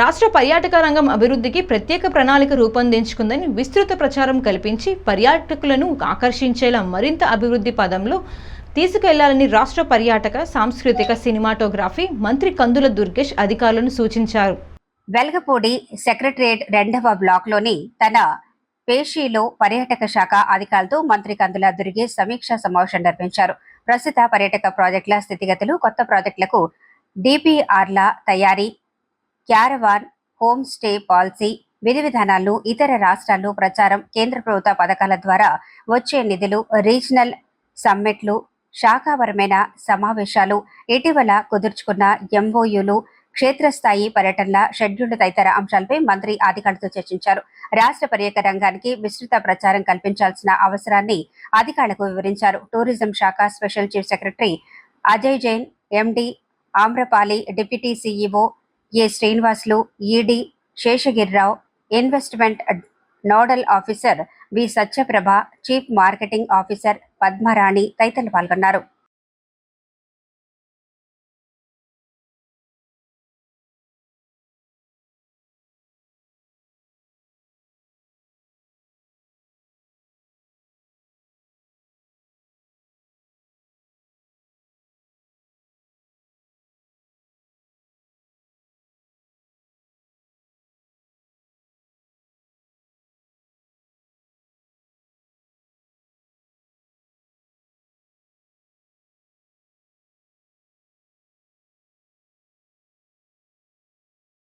రాష్ట్ర పర్యాటక రంగం అభివృద్ధికి ప్రత్యేక ప్రణాళిక రూపొందించుకుందని విస్తృత ప్రచారం కల్పించి పర్యాటకులను ఆకర్షించేలా మరింత అభివృద్ధి పదంలో తీసుకెళ్లాలని రాష్ట్ర పర్యాటక సాంస్కృతిక సినిమాటోగ్రఫీ మంత్రి కందుల దుర్గేష్ అధికారులను సూచించారు. వెల్గపూడి సెక్రటరియట్ 2వ బ్లాక్లోని తన పేషీలో పర్యాటక శాఖ అధికారులతో మంత్రి కందుల దుర్గేష్ సమీక్షా సమావేశం నిర్వహించారు. ప్రస్తుత పర్యాటక ప్రాజెక్టుల స్థితిగతులు, కొత్త ప్రాజెక్టులకు డిపిఆర్ల తయారీ, క్యారవాన్ హోమ్ స్టే పాలసీ, విధి విధానాలను ఇతర రాష్ట్రాల్లో ప్రచారం, కేంద్ర ప్రభుత్వ పథకాల ద్వారా వచ్చే నిధులు, రీజనల్ సమ్మిట్లు, శాఖాపరమైన సమావేశాలు, ఇటీవల కుదుర్చుకున్న ఎంఓయూలు, క్షేత్రస్థాయి పర్యటనల షెడ్యూల్ తదితర అంశాలపై మంత్రి అధికారులతో చర్చించారు. రాష్ట్ర పర్యాటక రంగానికి విస్తృత ప్రచారం కల్పించాల్సిన అవసరాన్ని అధికారులకు వివరించారు. టూరిజం శాఖ special chief secretary Ajay Jain, MD Amrapali, deputy CEO A Srinivasulu, ED Seshagirirao, investment nodal officer V Satyaprabha, chief marketing officer Padmarani తదితరులు పాల్గొన్నారు.